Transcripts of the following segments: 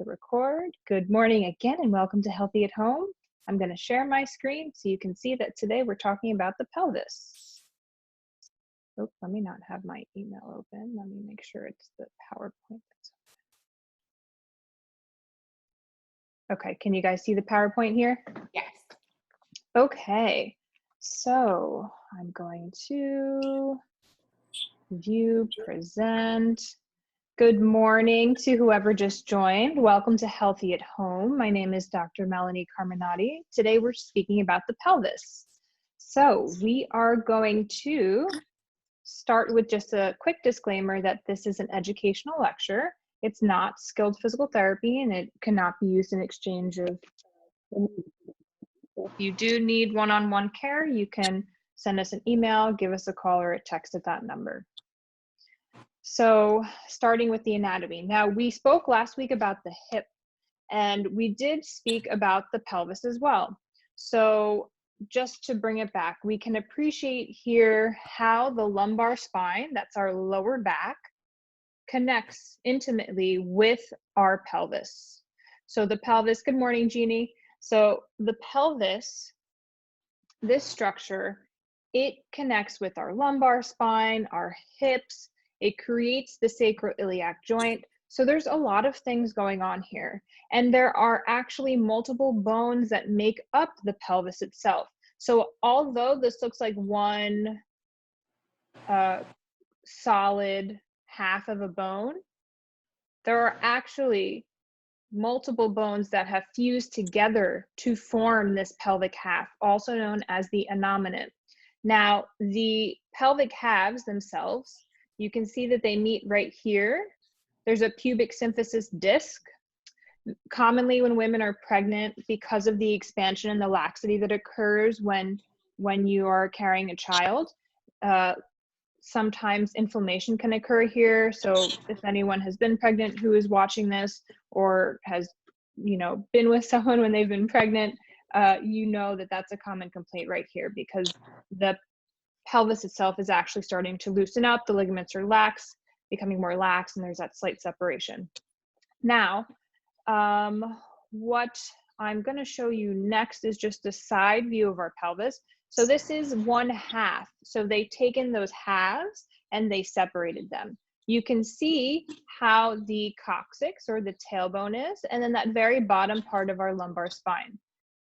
record. Good morning again and welcome to Healthy at Home. I'm going to share my screen so you can see that today we're talking about the pelvis. Oh, let me not have my email open. Let me make sure it's the PowerPoint that's open. Okay, can you guys see the PowerPoint here? Yes. Okay, so I'm going to view, present. Good morning to whoever just joined. Welcome to Healthy at Home. My name is Dr. Melanie Carminati. Today we're speaking about the pelvis. So we are going to start with just a quick disclaimer that this is an educational lecture. It's not skilled physical therapy and it cannot be used in exchange of. If you do need one-on-one care, you can send us an email, give us a call or a text at that number. So starting with the anatomy. Now we spoke last week about the hip and we did speak about the pelvis as well. So just to bring it back, we can appreciate here how the lumbar spine, that's our lower back, connects intimately with our pelvis. So the pelvis, good morning, Jeannie. So the pelvis, this structure, it connects with our lumbar spine, our hips. It creates the sacroiliac joint. So there's a lot of things going on here. And there are actually multiple bones that make up the pelvis itself. So although this looks like one solid half of a bone, there are actually multiple bones that have fused together to form this pelvic half, also known as the innominate. Now, the pelvic halves themselves, you can see that they meet right here. There's a pubic symphysis disc. Commonly when women are pregnant, because of the expansion and the laxity that occurs when you are carrying a child, sometimes inflammation can occur here. So if anyone has been pregnant who is watching this or has, been with someone when they've been pregnant, you know that that's a common complaint right here because the pelvis itself is actually starting to loosen up. The ligaments are lax, becoming more lax, and there's that slight separation. Now, what I'm going to show you next is just a side view of our pelvis. So this is one half. So they've taken those halves and they separated them. You can see how the coccyx or the tailbone is, and then that very bottom part of our lumbar spine.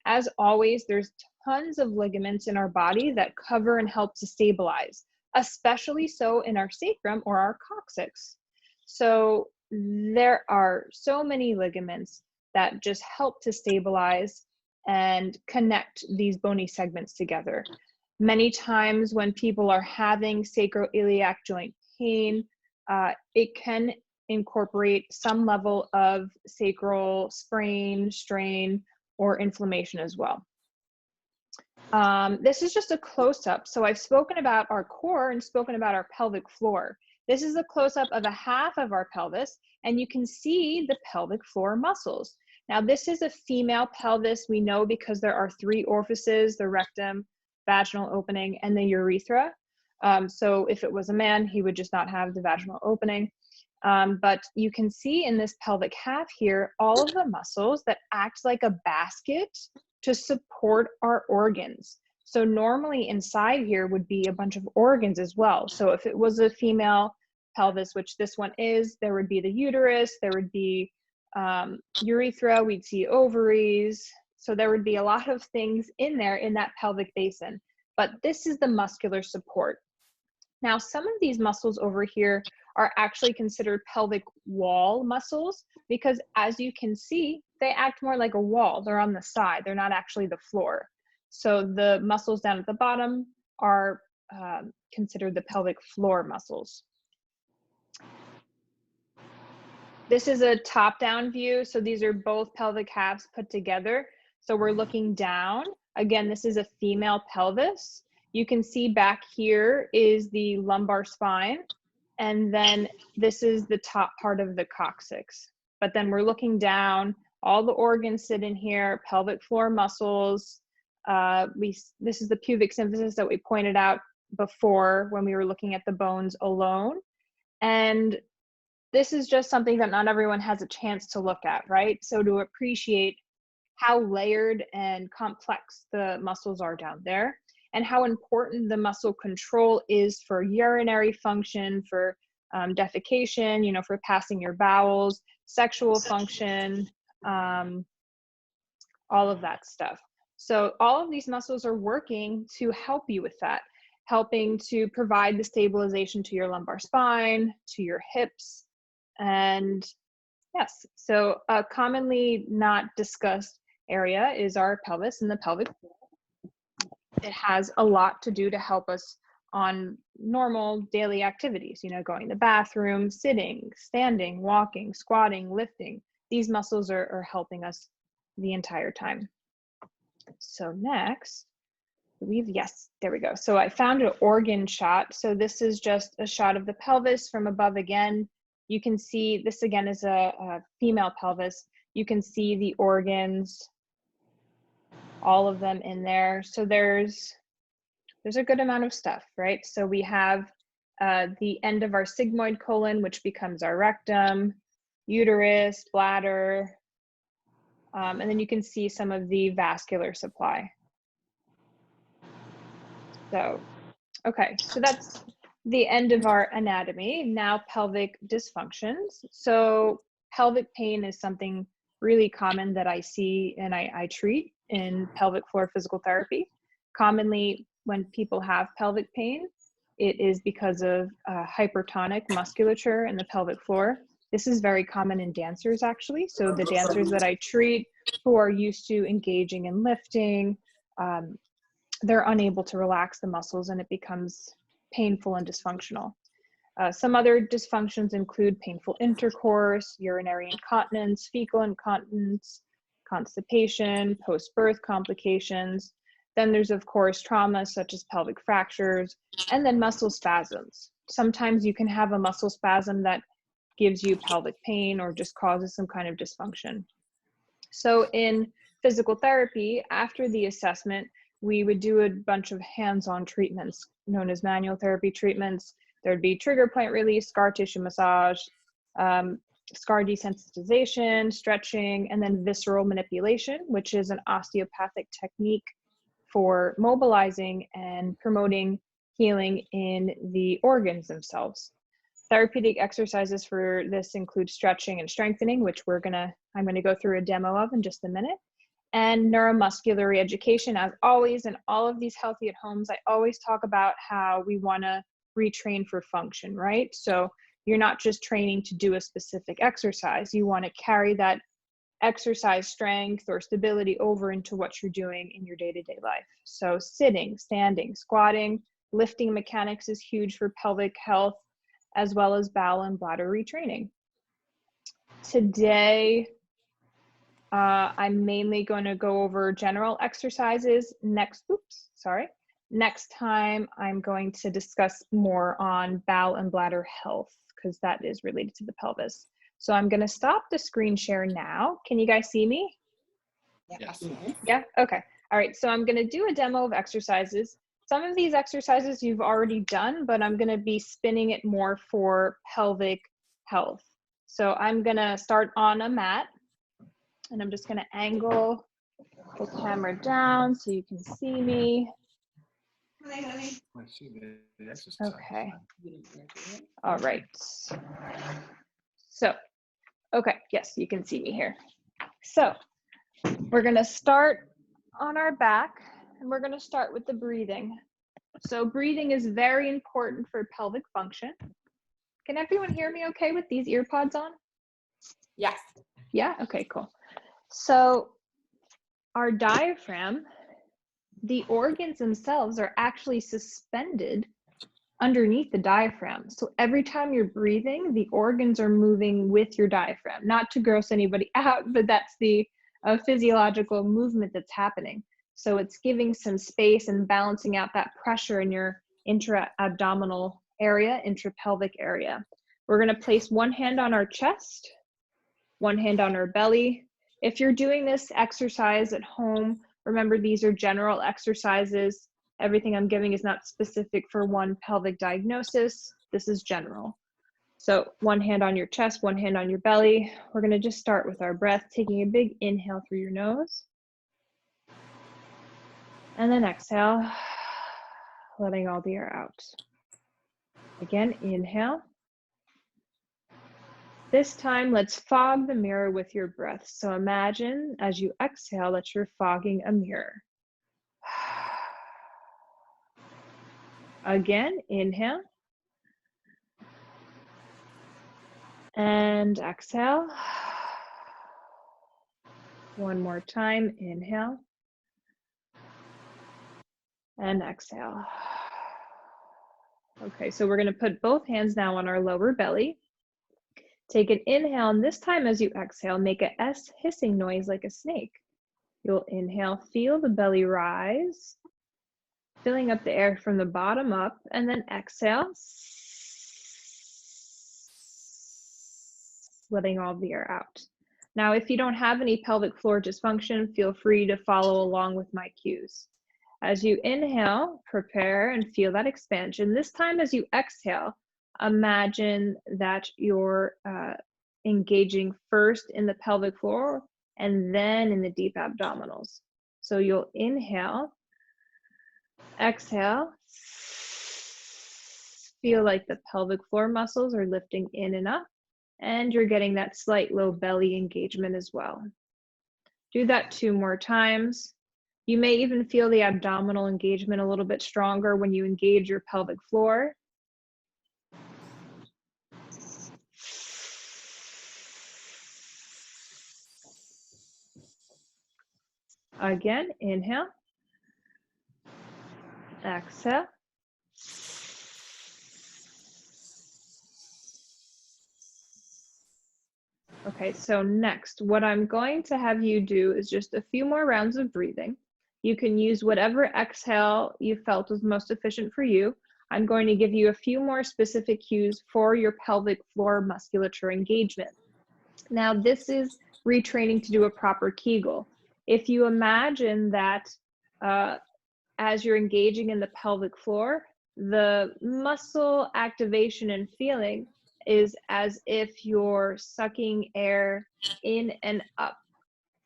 As always, there's tons of ligaments in our body that cover and help to stabilize, especially so in our sacrum or our coccyx. So there are so many ligaments that just help to stabilize and connect these bony segments together. Many times when people are having sacroiliac joint pain, it can incorporate some level of sacral sprain, strain, or inflammation as well. This is just a close-up. So I've spoken about our core and spoken about our pelvic floor. This is a close-up of a half of our pelvis, and you can see the pelvic floor muscles. Now, this is a female pelvis. We know because there are 3 orifices, the rectum, vaginal opening, and the urethra. So if it was a man, he would just not have the vaginal opening. But you can see in this pelvic half here, all of the muscles that act like a basket to support our organs. So normally inside here would be a bunch of organs as well. So if it was a female pelvis, which this one is, there would be the uterus, there would be urethra, we'd see ovaries. So there would be a lot of things in there in that pelvic basin. But this is the muscular support. Now, some of these muscles over here are actually considered pelvic wall muscles because, as you can see, they act more like a wall. They're on the side. They're not actually the floor. So the muscles down at the bottom are considered the pelvic floor muscles. This is a top-down view. So these are both pelvic halves put together. So we're looking down. Again, this is a female pelvis. You can see back here is the lumbar spine. And then this is the top part of the coccyx. But then we're looking down, all the organs sit in here, pelvic floor muscles. This is the pubic symphysis that we pointed out before when we were looking at the bones alone. And this is just something that not everyone has a chance to look at, right? So to appreciate how layered and complex the muscles are down there, and how important the muscle control is for urinary function, for defecation, you know, for passing your bowels, sexual function, all of that stuff. So all of these muscles are working to help you with that, helping to provide the stabilization to your lumbar spine, to your hips. And yes, so a commonly not discussed area is our pelvis and the pelvic floor. It has a lot to do to help us on normal daily activities, you know, going to the bathroom, sitting, standing, walking, squatting, lifting. These muscles are helping us the entire time. So next, I believe, yes, there we go. So I found an organ shot. So this is just a shot of the pelvis from above again. You can see this again is a female pelvis. You can see the organs, all of them in there. So there's a good amount of stuff, right? So we have the end of our sigmoid colon, which becomes our rectum, uterus, bladder, and then you can see some of the vascular supply. So, okay, so that's the end of our anatomy. Now pelvic dysfunctions. So pelvic pain is something really common that I see and I treat in pelvic floor physical therapy. Commonly, when people have pelvic pain, it is because of hypertonic musculature in the pelvic floor. This is very common in dancers, actually. So the dancers that I treat who are used to engaging in lifting, they're unable to relax the muscles and it becomes painful and dysfunctional. Some other dysfunctions include painful intercourse, urinary incontinence, fecal incontinence, constipation, post-birth complications. Then there's, of course, trauma such as pelvic fractures, and then muscle spasms. Sometimes you can have a muscle spasm that gives you pelvic pain or just causes some kind of dysfunction. So in physical therapy, after the assessment, we would do a bunch of hands-on treatments known as manual therapy treatments. There'd be trigger point release, scar tissue massage, scar desensitization, stretching, and then visceral manipulation, which is an osteopathic technique for mobilizing and promoting healing in the organs themselves. Therapeutic exercises for this include stretching and strengthening, which I'm gonna go through a demo of in just a minute, and neuromuscular reeducation. As always, in all of these Healthy at Homes, I always talk about how we wanna retrain for function, right? So you're not just training to do a specific exercise, you wanna carry that exercise strength or stability over into what you're doing in your day-to-day life. So sitting, standing, squatting, lifting mechanics is huge for pelvic health, as well as bowel and bladder retraining. Today, I'm mainly going to go over general exercises. Next time, I'm going to discuss more on bowel and bladder health because that is related to the pelvis. So I'm going to stop the screen share now. Can you guys see me? Yes. Yeah, okay. All right, so I'm going to do a demo of exercises. Some of these exercises you've already done, but I'm going to be spinning it more for pelvic health. So I'm going to start on a mat, and I'm just going to angle the camera down so you can see me. Hi, honey. I see the exercise. Okay. All right. So, okay, yes, you can see me here. So we're going to start on our back, and we're going to start with the breathing. So breathing is very important for pelvic function. Can everyone hear me okay with these ear pods on? Yes. Yeah, okay, cool. So our diaphragm, the organs themselves are actually suspended underneath the diaphragm. So every time you're breathing, the organs are moving with your diaphragm. Not to gross anybody out, but that's the physiological movement that's happening. So it's giving some space and balancing out that pressure in your intra-abdominal area, intrapelvic area. We're going to place one hand on our chest, one hand on our belly. If you're doing this exercise at home, remember these are general exercises. Everything I'm giving is not specific for one pelvic diagnosis. This is general. So one hand on your chest, one hand on your belly. We're gonna just start with our breath, taking a big inhale through your nose. And then exhale, letting all the air out. Again, inhale. This time, let's fog the mirror with your breath. So imagine as you exhale that you're fogging a mirror. Again, inhale. And exhale. One more time, inhale. And exhale. Okay, so we're gonna put both hands now on our lower belly. Take an inhale, and this time as you exhale, make a S hissing noise like a snake. You'll inhale, feel the belly rise, filling up the air from the bottom up, and then exhale, letting all the air out. Now, if you don't have any pelvic floor dysfunction, feel free to follow along with my cues. As you inhale, prepare and feel that expansion. This time as you exhale, imagine that you're engaging first in the pelvic floor and then in the deep abdominals. So you'll inhale, exhale, feel like the pelvic floor muscles are lifting in and up, and you're getting that slight low belly engagement as well. Do that 2 more times. You may even feel the abdominal engagement a little bit stronger when you engage your pelvic floor. Again, inhale, exhale. Okay, so next, what I'm going to have you do is just a few more rounds of breathing. You can use whatever exhale you felt was most efficient for you. I'm going to give you a few more specific cues for your pelvic floor musculature engagement. Now, this is retraining to do a proper Kegel. If you imagine that as you're engaging in the pelvic floor, the muscle activation and feeling is as if you're sucking air in and up.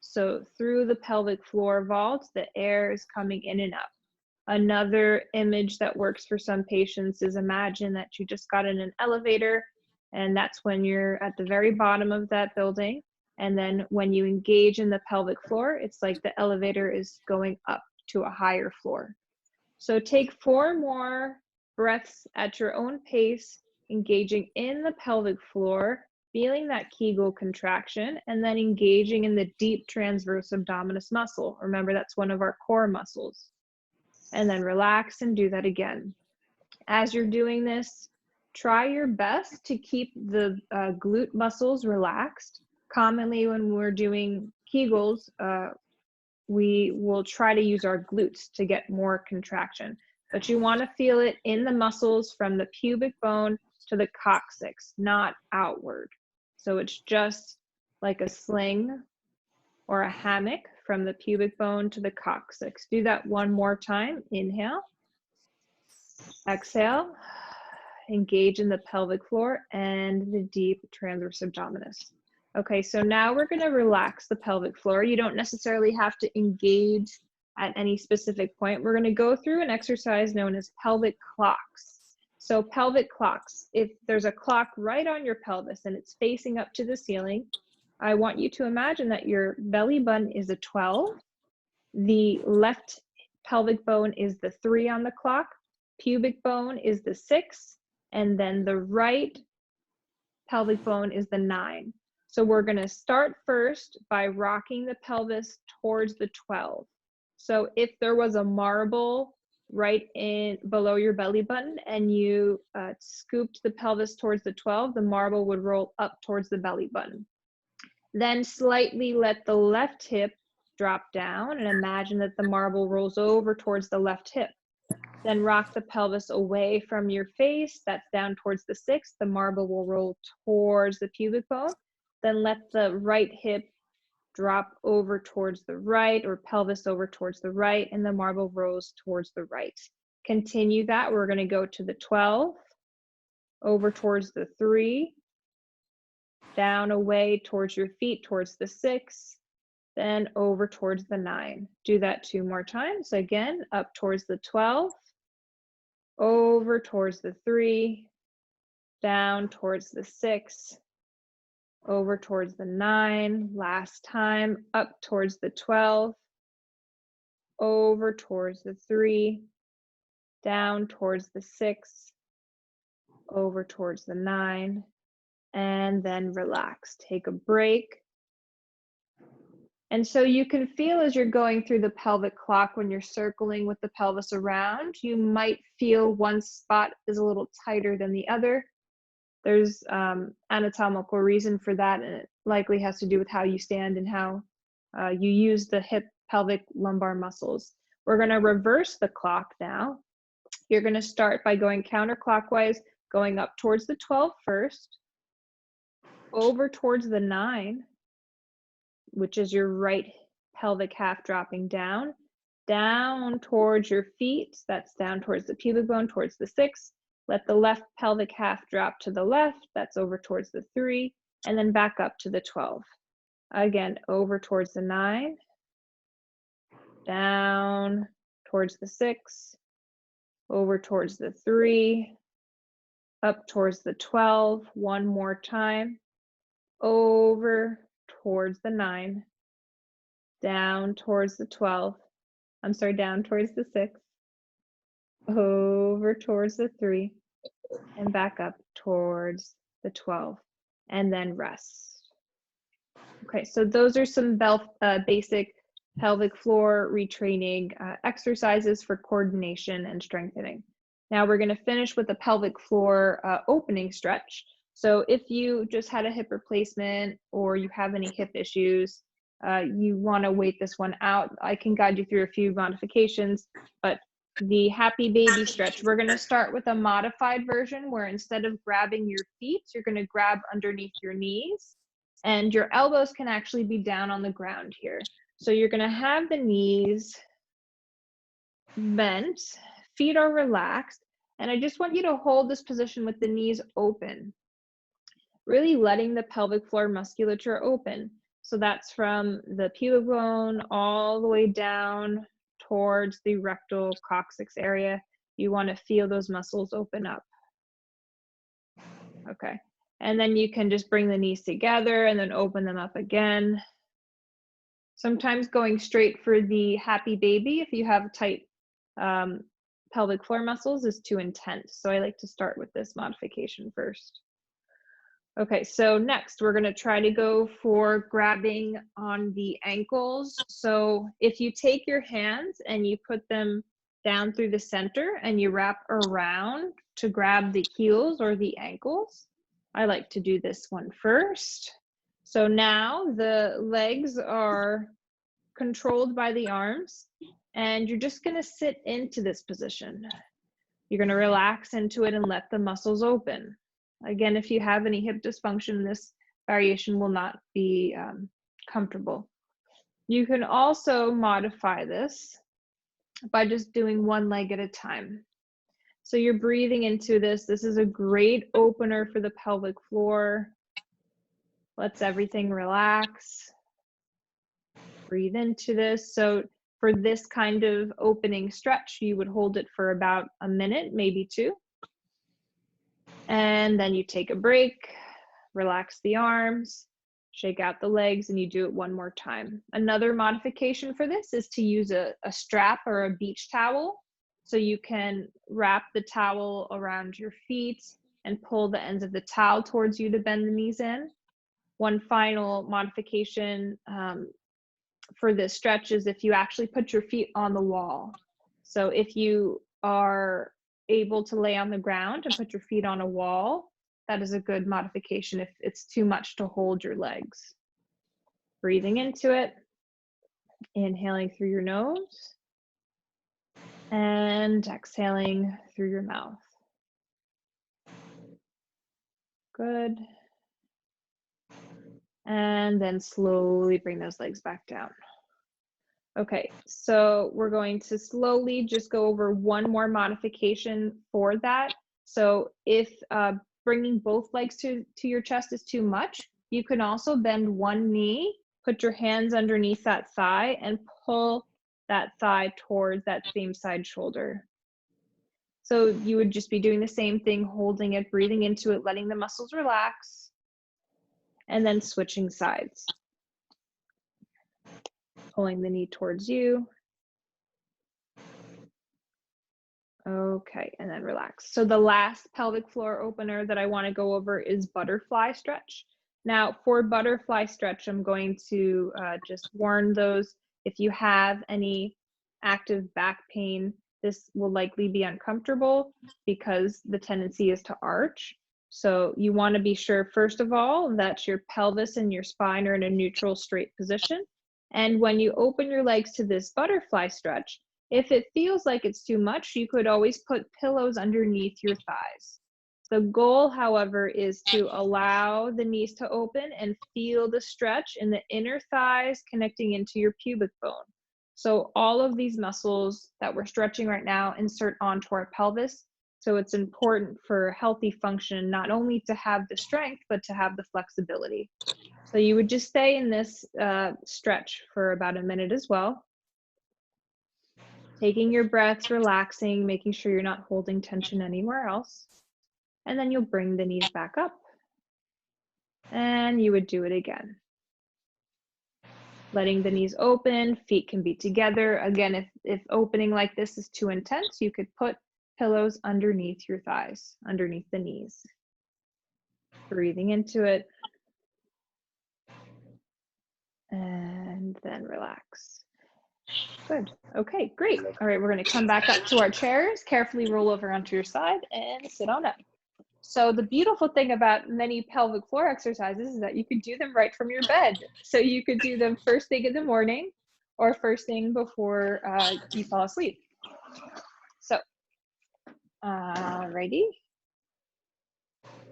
So through the pelvic floor vault, the air is coming in and up. Another image that works for some patients is imagine that you just got in an elevator, and that's when you're at the very bottom of that building. And then when you engage in the pelvic floor, it's like the elevator is going up to a higher floor. So take 4 more breaths at your own pace, engaging in the pelvic floor, feeling that Kegel contraction, and then engaging in the deep transverse abdominis muscle. Remember, that's one of our core muscles. And then relax and do that again. As you're doing this, try your best to keep the glute muscles relaxed. Commonly when we're doing Kegels, we will try to use our glutes to get more contraction, but you want to feel it in the muscles from the pubic bone to the coccyx, not outward. So it's just like a sling or a hammock from the pubic bone to the coccyx. Do that 1 more time. Inhale, exhale, engage in the pelvic floor and the deep transverse abdominis. Okay, so now we're going to relax the pelvic floor. You don't necessarily have to engage at any specific point. We're going to go through an exercise known as pelvic clocks. So pelvic clocks, if there's a clock right on your pelvis and it's facing up to the ceiling, I want you to imagine that your belly button is a 12, the left pelvic bone is the 3 on the clock, pubic bone is the 6, and then the right pelvic bone is the 9. So we're going to start first by rocking the pelvis towards the 12. So if there was a marble right in below your belly button and you scooped the pelvis towards the 12, the marble would roll up towards the belly button. Then slightly let the left hip drop down and imagine that the marble rolls over towards the left hip. Then rock the pelvis away from your face, that's down towards the 6. The marble will roll towards the pubic bone. Then let the right hip drop over towards the right, or pelvis over towards the right, and the marble rolls towards the right. Continue that. We're going to go to the 12, over towards the 3, down away towards your feet, towards the 6, then over towards the 9. Do that 2 more times. Again, up towards the 12, over towards the 3, down towards the 6, over towards the 9. Last time, up towards the 12, over towards the 3, down towards the 6, over towards the 9, and then relax. Take a break. And so you can feel as you're going through the pelvic clock, when you're circling with the pelvis around, you might feel one spot is a little tighter than the other. There's anatomical reason for that, and it likely has to do with how you stand and how you use the hip, pelvic, lumbar muscles. We're going to reverse the clock now. You're going to start by going counterclockwise, going up towards the 12 first, over towards the 9, which is your right pelvic half dropping down, down towards your feet, that's down towards the pubic bone, towards the 6. Let the left pelvic half drop to the left, that's over towards the 3, and then back up to the 12. Again, over towards the 9, down towards the 6, over towards the 3, up towards the 12, one more time, over towards the 9, down towards the 12, down towards the 6, over towards the 3, and back up towards the 12, and then rest. Okay, so those are some basic pelvic floor retraining exercises for coordination and strengthening. Now we're going to finish with the pelvic floor opening stretch. So if you just had a hip replacement or you have any hip issues, you want to wait this one out. I can guide you through a few modifications, but the happy baby stretch, we're going to start with a modified version where instead of grabbing your feet, you're going to grab underneath your knees, and your elbows can actually be down on the ground here. So you're going to have the knees bent, feet are relaxed, and I just want you to hold this position with the knees open, really letting the pelvic floor musculature open. So that's from the pubic bone all the way down towards the rectal coccyx area. You want to feel those muscles open up. Okay, and then you can just bring the knees together and then open them up again. Sometimes going straight for the happy baby, if you have tight pelvic floor muscles, is too intense. So I like to start with this modification first. Okay, so next we're going to try to go for grabbing on the ankles. So if you take your hands and you put them down through the center and you wrap around to grab the heels or the ankles, I like to do this one first. So now the legs are controlled by the arms, and you're just going to sit into this position. You're going to relax into it and let the muscles open. Again, if you have any hip dysfunction, this variation will not be comfortable. You can also modify this by just doing one leg at a time. So you're breathing into this. This is a great opener for the pelvic floor. Lets everything relax. Breathe into this. So for this kind of opening stretch, you would hold it for about a minute, maybe 2. And then you take a break, relax the arms, shake out the legs, and you do it one more time. Another modification for this is to use a strap or a beach towel. So you can wrap the towel around your feet and pull the ends of the towel towards you to bend the knees in. One final modification for this stretch is if you actually put your feet on the wall. So if you are able to lay on the ground and put your feet on a wall, that is a good modification if it's too much to hold your legs. Breathing into it, inhaling through your nose, and exhaling through your mouth. Good. And then slowly bring those legs back down. Okay, so we're going to slowly just go over one more modification for that. So if bringing both legs to your chest is too much, you can also bend one knee, put your hands underneath that thigh, and pull that thigh towards that same side shoulder. So you would just be doing the same thing, holding it, breathing into it, letting the muscles relax, and then switching sides. Pulling the knee towards you. Okay, and then relax. So the last pelvic floor opener that I want to go over is butterfly stretch. Now for butterfly stretch, I'm going to just warn those, if you have any active back pain, this will likely be uncomfortable because the tendency is to arch. So you want to be sure, first of all, that your pelvis and your spine are in a neutral straight position. And when you open your legs to this butterfly stretch, if it feels like it's too much, you could always put pillows underneath your thighs. The goal, however, is to allow the knees to open and feel the stretch in the inner thighs connecting into your pubic bone. So all of these muscles that we're stretching right now insert onto our pelvis. So it's important for healthy function, not only to have the strength, but to have the flexibility. So you would just stay in this stretch for about a minute as well. Taking your breaths, relaxing, making sure you're not holding tension anywhere else. And then you'll bring the knees back up. And you would do it again. Letting the knees open, feet can be together. Again, if opening like this is too intense, you could put pillows underneath your thighs, underneath the knees. Breathing into it. And then relax. Good. Okay, great. All right, we're going to come back up to our chairs, carefully roll over onto your side and sit on up. So the beautiful thing about many pelvic floor exercises is that you could do them right from your bed. So you could do them first thing in the morning or first thing before you fall asleep. So, righty.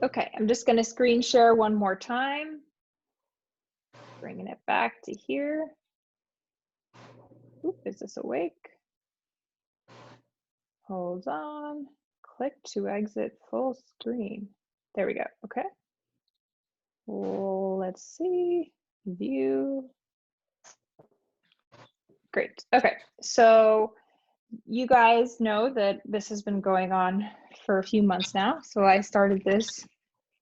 Okay, I'm just going to screen share one more time. Bringing it back to here. Oop, is this awake? Hold on. Click to exit full screen. There we go. Okay. Well, let's see. View. Great. Okay. So you guys know that this has been going on for a few months now. So I started this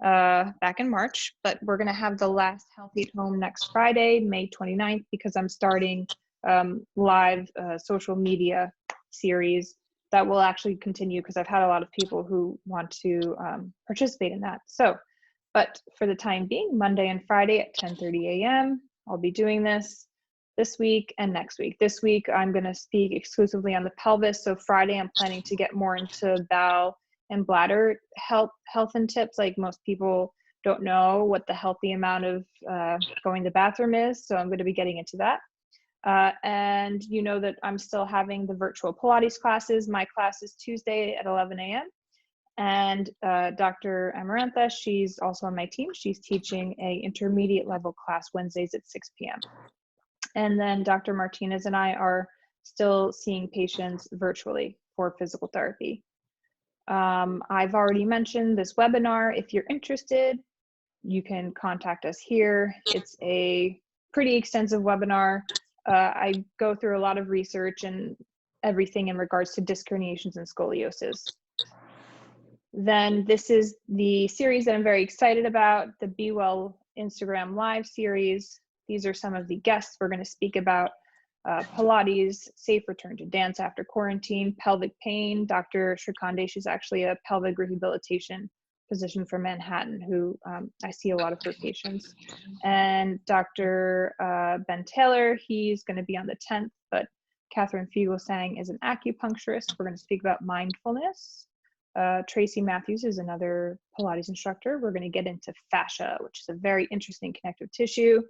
back in March, but we're going to have the last Healthy at Home next Friday, May 29th, because I'm starting live social media series that will actually continue because I've had a lot of people who want to participate in that. So, but for the time being, Monday and Friday at 10:30 a.m., I'll be doing this week and next week. This week, I'm going to speak exclusively on the pelvis. So Friday, I'm planning to get more into bowel and bladder health and tips. Like most people don't know what the healthy amount of going to the bathroom is. So I'm going to be getting into that. And you know that I'm still having the virtual Pilates classes. My class is Tuesday at 11 a.m. And Dr. Amarantha, she's also on my team. She's teaching a intermediate level class Wednesdays at 6 p.m. And then Dr. Martinez and I are still seeing patients virtually for physical therapy. I've already mentioned this webinar. If you're interested, you can contact us here. It's a pretty extensive webinar. I go through a lot of research and everything in regards to disc herniations and scoliosis. Then this is the series that I'm very excited about, the Be Well Instagram Live series. These are some of the guests we're going to speak about. Pilates, safe return to dance after quarantine, pelvic pain. Dr. Shrikande, she's actually a pelvic rehabilitation physician from Manhattan who I see a lot of her patients. And Dr. Ben Taylor, he's going to be on the 10th, but Catherine Fugelsang is an acupuncturist. We're going to speak about mindfulness. Tracy Matthews is another Pilates instructor. We're going to get into fascia, which is a very interesting connective tissue.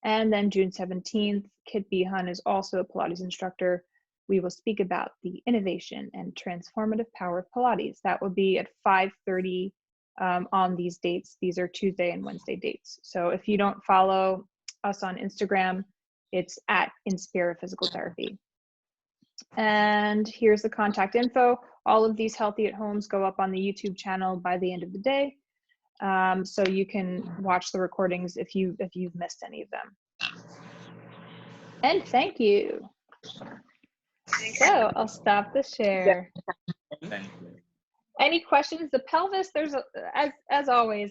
And then June 17th, Kit Behan is also a Pilates instructor. We will speak about the innovation and transformative power of Pilates. That will be at 5:30 on these dates. These are Tuesday and Wednesday dates. So if you don't follow us on Instagram, it's at Inspira Physical Therapy. And here's the contact info. All of these Healthy at Homes go up on the YouTube channel by the end of the day. So you can watch the recordings if you've missed any of them. And thank you. So I'll stop the share. Thank you. Any questions? The pelvis, there's as always,